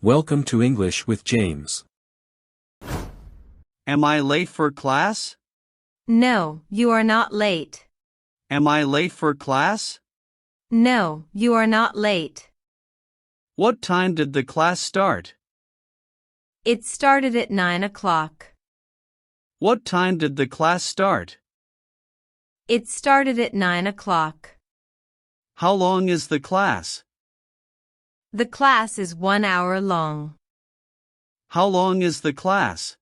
Welcome to English with James. Am I late for class? No, you are not late. Am I late for class? No, you are not late. What time did the class start? It started at 9 o'clock. What time did the class start? It started at 9 o'clock. How long is the class? The class is 1 hour long. How long is the class?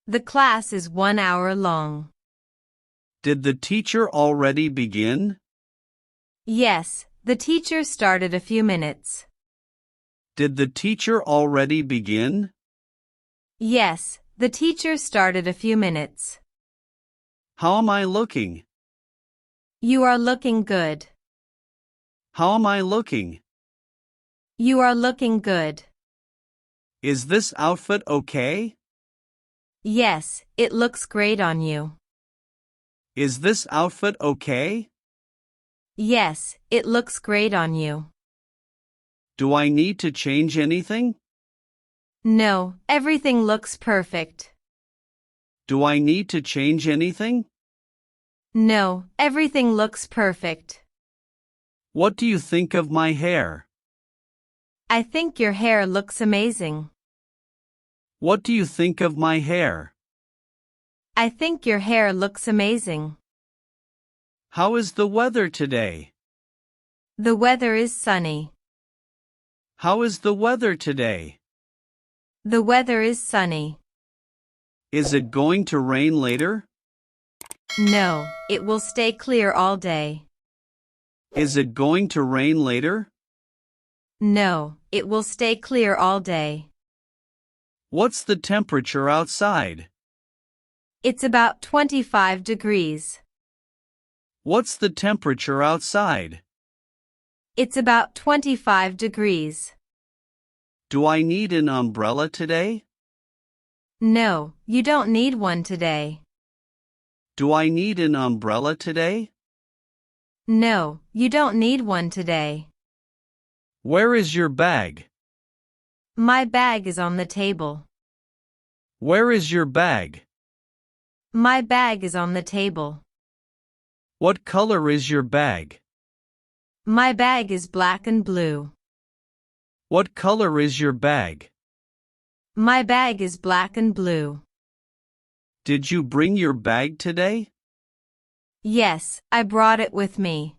The class is 1 hour long. Did the teacher already begin? Yes, the teacher started a few minutes. Did the teacher already begin? Yes, the teacher started a few minutes. How am I looking? You are looking good. How am I looking? You are looking good. Is this outfit okay? Yes, it looks great on you. Is this outfit okay? Yes, it looks great on you. Do I need to change anything? No, everything looks perfect. Do I need to change anything? No, everything looks perfect. What do you think of my hair? I think your hair looks amazing. What do you think of my hair? I think your hair looks amazing. How is the weather today? The weather is sunny. How is the weather today? The weather is sunny. Is it going to rain later? No, it will stay clear all day. Is it going to rain later? No, it will stay clear all day. What's the temperature outside? It's about 25 degrees. What's the temperature outside? It's about 25 degrees. Do I need an umbrella today? No, you don't need one today. Do I need an umbrella today? No, you don't need one today. Where is your bag? My bag is on the table. Where is your bag? My bag is on the table. What color is your bag? My bag is black and blue. What color is your bag? My bag is black and blue. Did you bring your bag today? Yes, I brought it with me.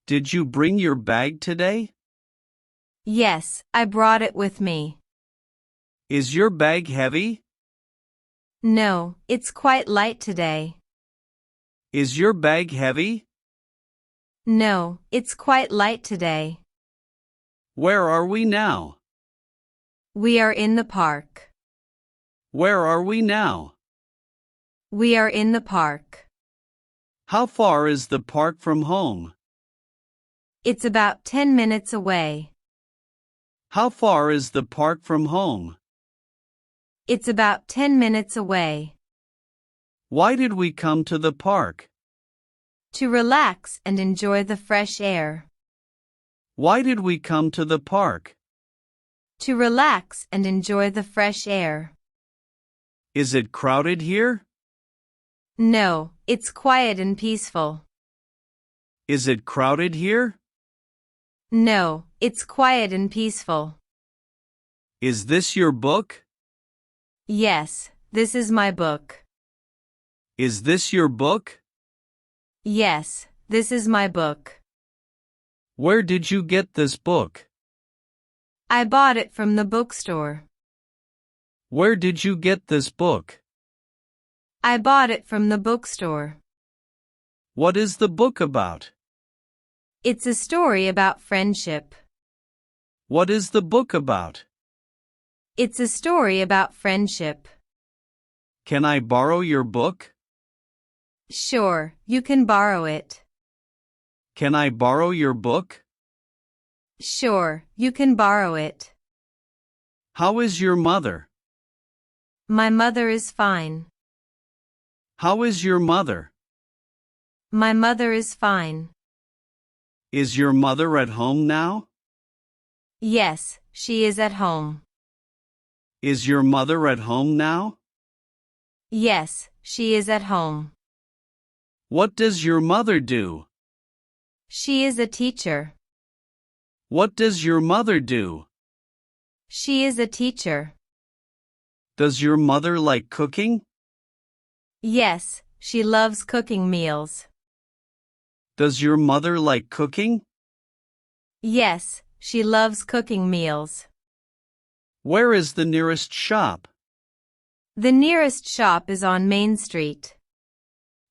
Did you bring your bag today? Yes, I brought it with me. Is your bag heavy? No, it's quite light today. Is your bag heavy? No, it's quite light today. Where are we now? We are in the park. Where are we now? We are in the park. How far is the park from home? It's about 10 minutes away. How far is the park from home? It's about 10 minutes away. Why did we come to the park? To relax and enjoy the fresh air. Why did we come to the park? To relax and enjoy the fresh air. Is it crowded here? No, it's quiet and peaceful. Is it crowded here? No, it's quiet and peaceful. Is this your book? Yes, this is my book. Is this your book? Yes, this is my book. Where did you get this book? I bought it from the bookstore. Where did you get this book? I bought it from the bookstore. What is the book about? It's a story about friendship. What is the book about? It's a story about friendship. Can I borrow your book? Sure, you can borrow it. Can I borrow your book? Sure, you can borrow it. How is your mother? My mother is fine. How is your mother? My mother is fine. Is your mother at home now? Yes, she is at home. Is your mother at home now? Yes, she is at home. What does your mother do? She is a teacher. What does your mother do? She is a teacher. Does your mother like cooking? Yes, she loves cooking meals. Does your mother like cooking? Yes, she loves cooking meals. Where is the nearest shop? The nearest shop is on Main Street.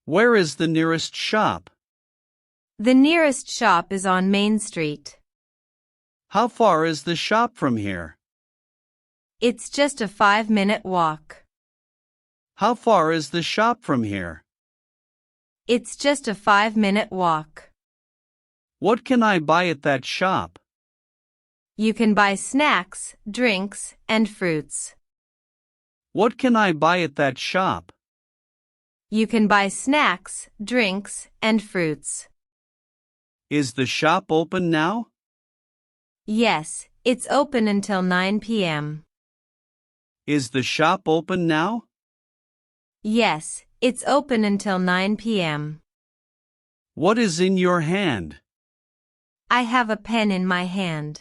Where is the nearest shop? The nearest shop is on Main Street. How far is the shop from here? It's just a 5-minute walk. How far is the shop from here? It's just a 5-minute walk. What can I buy at that shop? You can buy snacks, drinks, and fruits. What can I buy at that shop? You can buy snacks, drinks, and fruits. Is the shop open now? Yes, it's open until 9 p.m. Is the shop open now? Yes, it's open until 9 p.m. What is in your hand? I have a pen in my hand.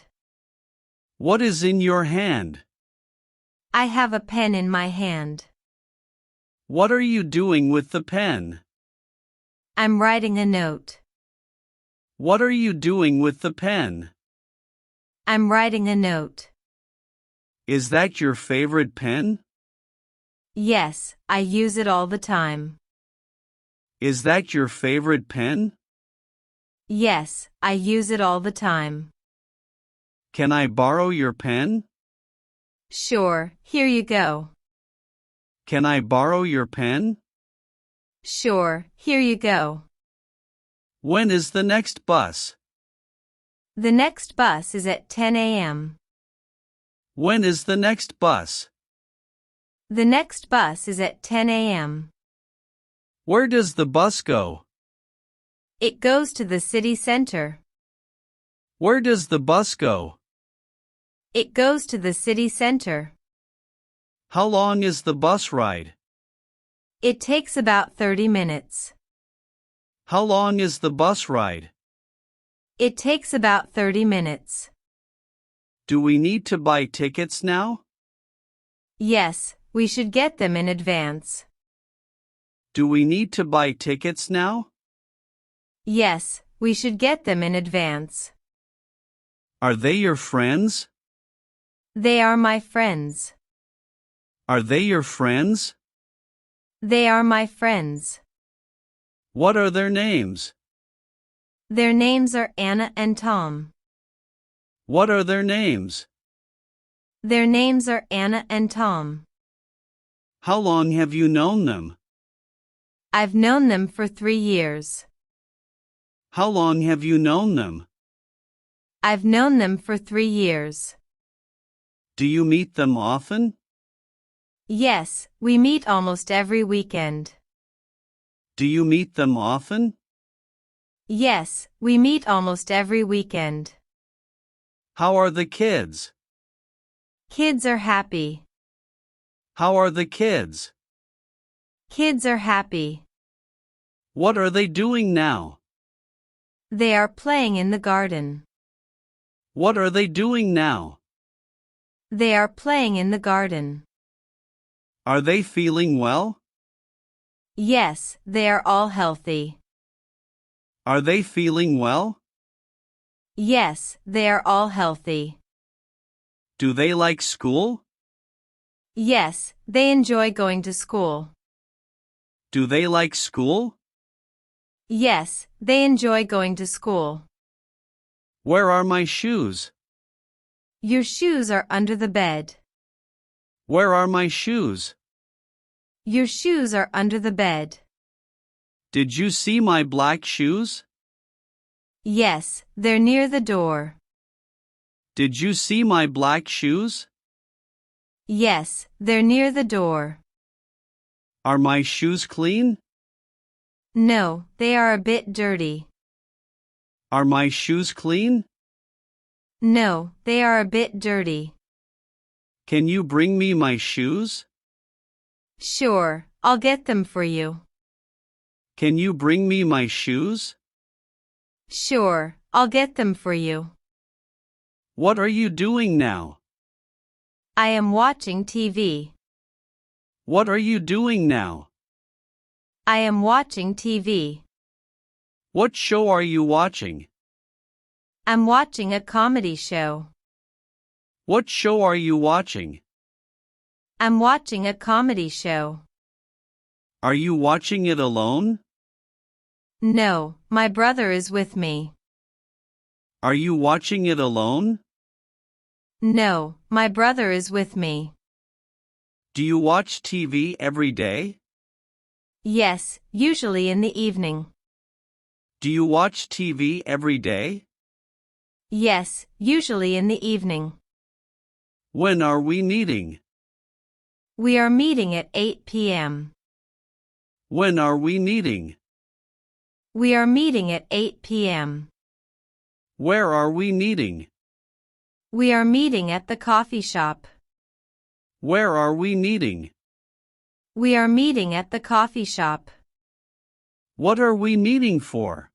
What is in your hand? I have a pen in my hand. What are you doing with the pen? I'm writing a note. What are you doing with the pen? I'm writing a note. Is that your favorite pen? Yes, I use it all the time. Is that your favorite pen? Yes, I use it all the time. Can I borrow your pen? Sure, here you go. Can I borrow your pen? Sure, here you go. When is the next bus? The next bus is at 10 a.m. When is the next bus? The next bus is at 10 a.m. Where does the bus go? It goes to the city center. Where does the bus go? It goes to the city center. How long is the bus ride? It takes about 30 minutes. How long is the bus ride? It takes about 30 minutes. Do we need to buy tickets now? Yes, we should get them in advance. Do we need to buy tickets now? Yes, we should get them in advance. Are they your friends? They are my friends. Are they your friends? They are my friends. What are their names? Their names are Anna and Tom. What are their names? Their names are Anna and Tom. How long have you known them? I've known them for 3 years. How long have you known them? I've known them for 3 years. Do you meet them often? Yes, we meet almost every weekend. Do you meet them often? Yes, we meet almost every weekend. How are the kids? Kids are happy. How are the kids? Kids are happy. What are they doing now? They are playing in the garden. What are they doing now? They are playing in the garden. Are they feeling well? Yes, they are all healthy. Are they feeling well? Yes, they are all healthy. Do they like school? Yes, they enjoy going to school. Do they like school? Yes, they enjoy going to school. Where are my shoes? Your shoes are under the bed. Where are my shoes? Your shoes are under the bed. Did you see my black shoes? Yes, they're near the door. Did you see my black shoes? Yes, they're near the door. Are my shoes clean? No, they are a bit dirty. Are my shoes clean? No, they are a bit dirty. Can you bring me my shoes? Sure, I'll get them for you. Can you bring me my shoes? Sure, I'll get them for you. What are you doing now? I am watching TV. What are you doing now? I am watching TV. What show are you watching? I'm watching a comedy show. What show are you watching? I'm watching a comedy show. Are you watching it alone? No, my brother is with me. Are you watching it alone? No, my brother is with me. Do you watch TV every day? Yes, usually in the evening. Do you watch TV every day? Yes, usually in the evening. When are we meeting? We are meeting at 8 p.m. When are we meeting? We are meeting at 8 p.m. Where are we meeting? We are meeting at the coffee shop. Where are we meeting? We are meeting at the coffee shop. What are we meeting for?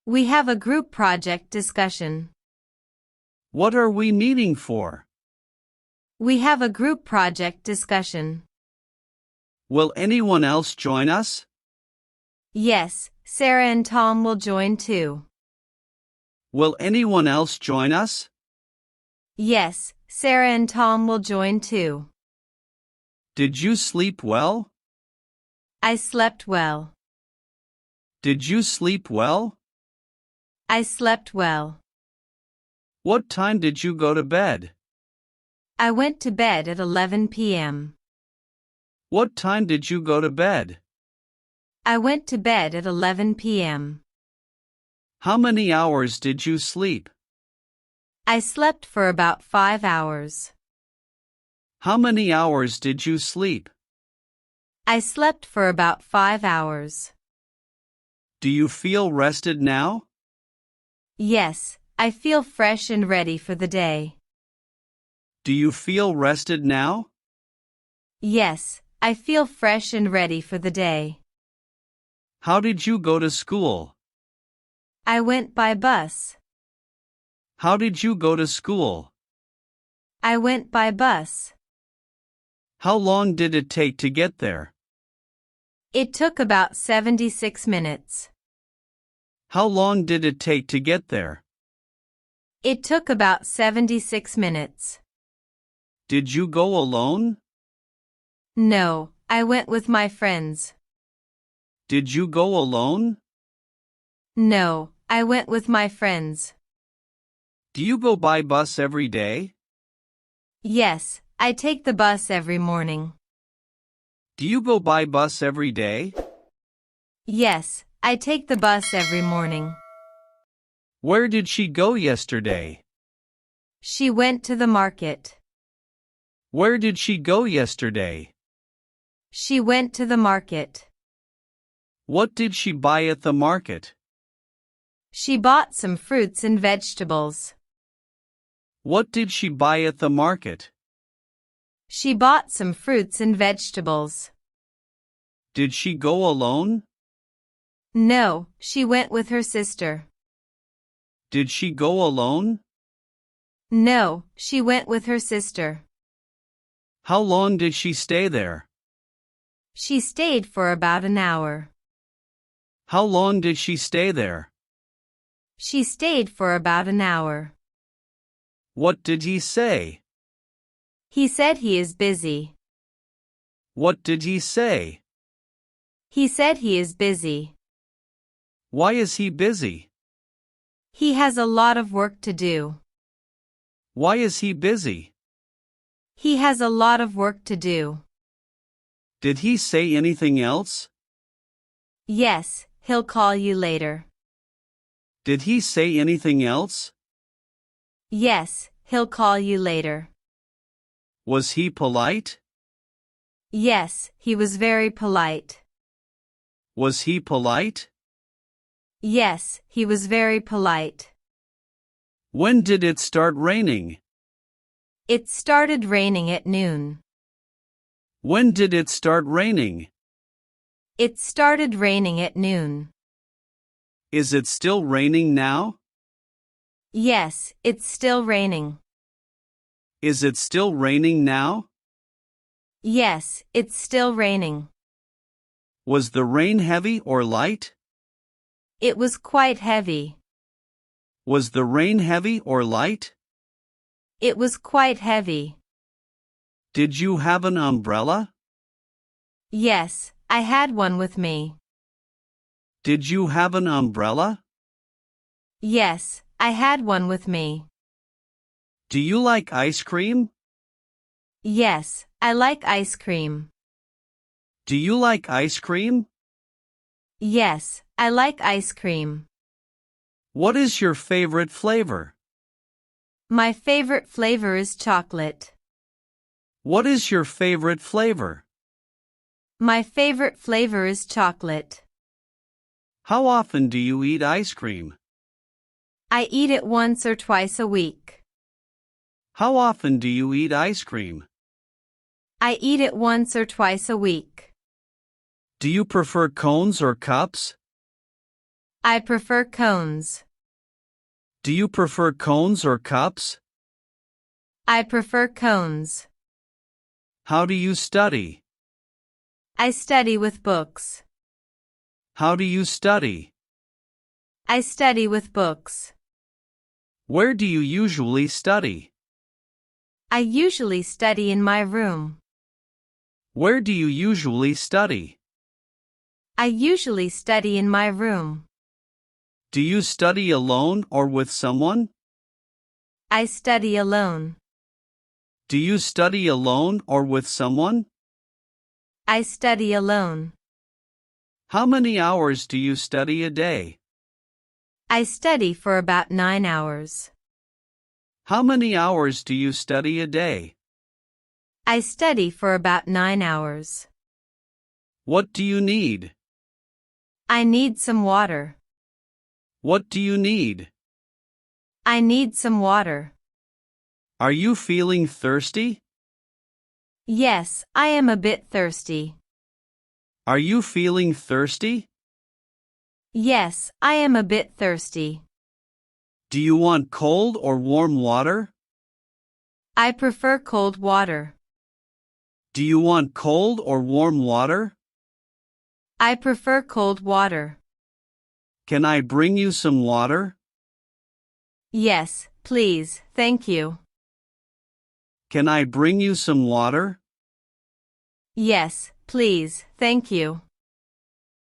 We have a group project discussion. What are we meeting for? We have a group project discussion. Will anyone else join us? Yes, Sarah and Tom will join too. Will anyone else join us? Yes, Sarah and Tom will join too. Did you sleep well? I slept well. Did you sleep well? I slept well. What time did you go to bed? I went to bed at 11 p.m. What time did you go to bed? I went to bed at 11 p.m. How many hours did you sleep? I slept for about 5 hours. How many hours did you sleep? I slept for about 5 hours. Do you feel rested now? Yes, I feel fresh and ready for the day. Do you feel rested now? Yes, I feel fresh and ready for the day. How did you go to school? I went by bus. How did you go to school? I went by bus. How long did it take to get there? It took about 76 minutes. How long did it take to get there? It took about 76 minutes. Did you go alone? No, I went with my friends. Did you go alone? No, I went with my friends. Do you go by bus every day? Yes, I take the bus every morning. Do you go by bus every day? Yes, I take the bus every morning. Where did she go yesterday? She went to the market. Where did she go yesterday? She went to the market. What did she buy at the market? She bought some fruits and vegetables. What did she buy at the market? She bought some fruits and vegetables. Did she go alone? No, she went with her sister. Did she go alone? No, she went with her sister. How long did she stay there? She stayed for about an hour. How long did she stay there? She stayed for about an hour. What did he say? He said he is busy. What did he say? He said he is busy. Why is he busy? He has a lot of work to do. Why is he busy? He has a lot of work to do. Did he say anything else? Yes, he'll call you later. Did he say anything else? Yes, he'll call you later. Was he polite? Yes, he was very polite. Was he polite? Yes, he was very polite. When did it start raining? It started raining at noon. When did it start raining? It started raining at noon. Is it still raining now? Yes, it's still raining. Is it still raining now? Yes, it's still raining. Was the rain heavy or light? It was quite heavy. Was the rain heavy or light? It was quite heavy. Did you have an umbrella? Yes, I had one with me. Did you have an umbrella? Yes, I had one with me. Do you like ice cream? Yes, I like ice cream. Do you like ice cream? Yes, I like ice cream. What is your favorite flavor? My favorite flavor is chocolate. What is your favorite flavor? My favorite flavor is chocolate. How often do you eat ice cream? I eat it once or twice a week. How often do you eat ice cream? I eat it once or twice a week. Do you prefer cones or cups? I prefer cones. Do you prefer cones or cups? I prefer cones. How do you study? I study with books. How do you study? I study with books. Where do you usually study? I usually study in my room. Where do you usually study? I usually study in my room. Do you study alone or with someone? I study alone. Do you study alone or with someone? I study alone. How many hours do you study a day? I study for about 9 hours. How many hours do you study a day? I study for about 9 hours. What do you need? I need some water. What do you need? I need some water. Are you feeling thirsty? Yes, I am a bit thirsty. Are you feeling thirsty? Yes, I am a bit thirsty. Do you want cold or warm water? I prefer cold water. Do you want cold or warm water? I prefer cold water. Can I bring you some water? Yes, please, thank you. Can I bring you some water? Yes, please, thank you.